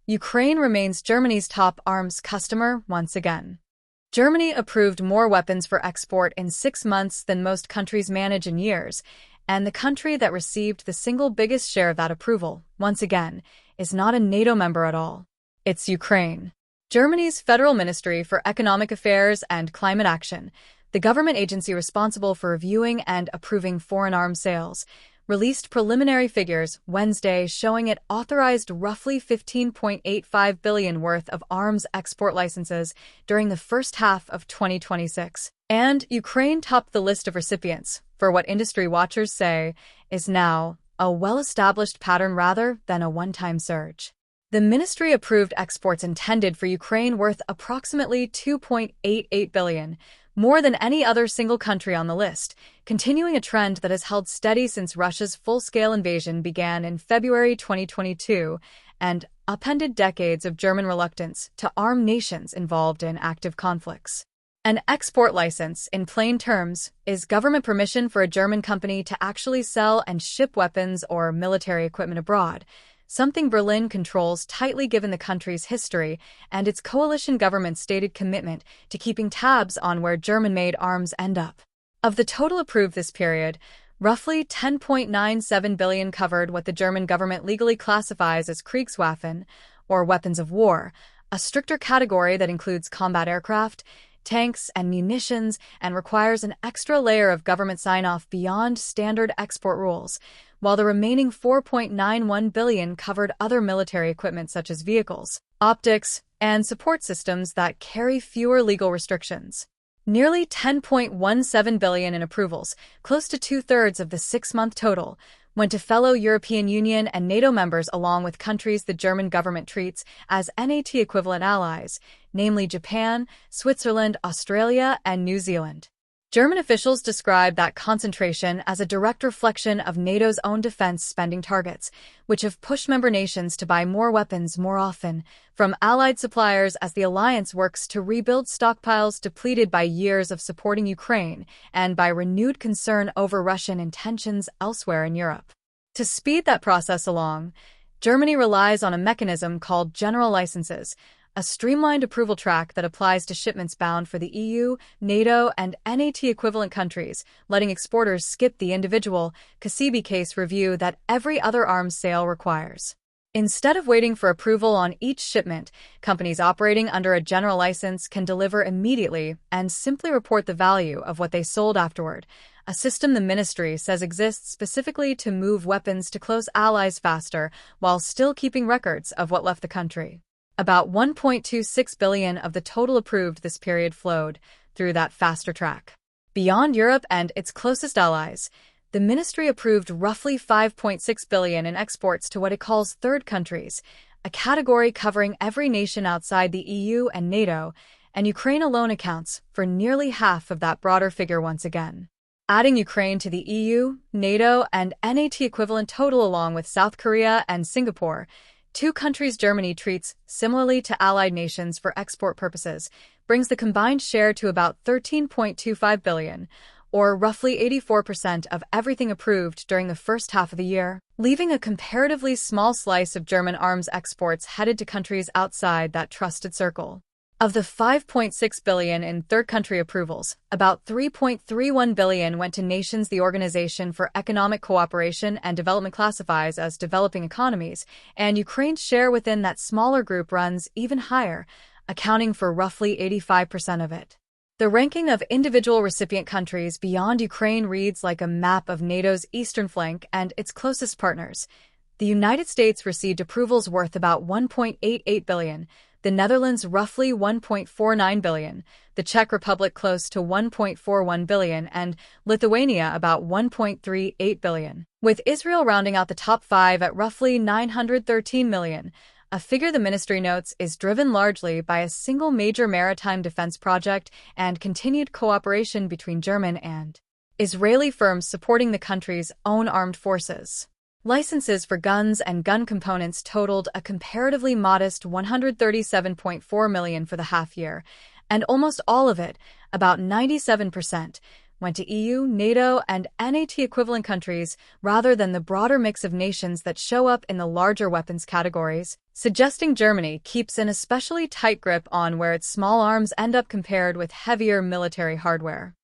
Ukraine remains Germany's top arms customer once again. Germany approved more weapons for export in 6 months than most countries manage in years, and the country that received the single biggest share of that approval, once again, is not a NATO member at all. It's Ukraine. Germany's Federal Ministry for Economic Affairs and Climate Action, the government agency responsible for reviewing and approving foreign arms sales, released preliminary figures Wednesday showing it authorized roughly $15.85 billion worth of arms export licenses during the first half of 2026. And Ukraine topped the list of recipients for what industry watchers say is now a well-established pattern rather than a one-time surge. The ministry approved exports intended for Ukraine worth approximately $2.88 billion, more than any other single country on the list, continuing a trend that has held steady since Russia's full-scale invasion began in February 2022 and upended decades of German reluctance to arm nations involved in active conflicts. An export license, in plain terms, is government permission for a German company to actually sell and ship weapons or military equipment abroad, something Berlin controls tightly given the country's history and its coalition government's stated commitment to keeping tabs on where German-made arms end up. Of the total approved this period, roughly $10.97 billion covered what the German government legally classifies as Kriegswaffen, or weapons of war, a stricter category that includes combat aircraft, tanks, and munitions, and requires an extra layer of government sign-off beyond standard export rules, while the remaining $4.91 billion covered other military equipment such as vehicles, optics, and support systems that carry fewer legal restrictions. Nearly $10.17 billion in approvals, close to two-thirds of the 6-month total, went to fellow European Union and NATO members along with countries the German government treats as NATO-equivalent allies, namely Japan, Switzerland, Australia, and New Zealand. German officials describe that concentration as a direct reflection of NATO's own defense spending targets, which have pushed member nations to buy more weapons more often from allied suppliers as the alliance works to rebuild stockpiles depleted by years of supporting Ukraine and by renewed concern over Russian intentions elsewhere in Europe. To speed that process along, Germany relies on a mechanism called general licenses, a streamlined approval track that applies to shipments bound for the EU, NATO, and NATO-equivalent countries, letting exporters skip the individual CACIBI case review that every other arms sale requires. Instead of waiting for approval on each shipment, companies operating under a general license can deliver immediately and simply report the value of what they sold afterward, a system the ministry says exists specifically to move weapons to close allies faster while still keeping records of what left the country. About $1.26 billion of the total approved this period flowed through that faster track. Beyond Europe and its closest allies, the ministry approved roughly $5.6 billion in exports to what it calls third countries, a category covering every nation outside the EU and NATO, and Ukraine alone accounts for nearly half of that broader figure once again. Adding Ukraine to the EU, NATO, and NATO equivalent total along with South Korea and Singapore, two countries Germany treats similarly to allied nations for export purposes, brings the combined share to about $13.25 billion, or roughly 84% of everything approved during the first half of the year, leaving a comparatively small slice of German arms exports headed to countries outside that trusted circle. Of the $5.6 billion in third-country approvals, about $3.31 billion went to nations the Organization for Economic Cooperation and Development classifies as developing economies, and Ukraine's share within that smaller group runs even higher, accounting for roughly 85% of it. The ranking of individual recipient countries beyond Ukraine reads like a map of NATO's eastern flank and its closest partners. The United States received approvals worth about $1.88 billion, the Netherlands roughly $1.49 billion, the Czech Republic close to $1.41 billion, and Lithuania about $1.38 billion, with Israel rounding out the top 5 at roughly $913 million, a figure the ministry notes is driven largely by a single major maritime defense project and continued cooperation between German and Israeli firms supporting the country's own armed forces. Licenses for guns and gun components totaled a comparatively modest $137.4 million for the half year, and almost all of it, about 97%, went to EU, NATO, and NATO-equivalent countries rather than the broader mix of nations that show up in the larger weapons categories, suggesting Germany keeps an especially tight grip on where its small arms end up compared with heavier military hardware.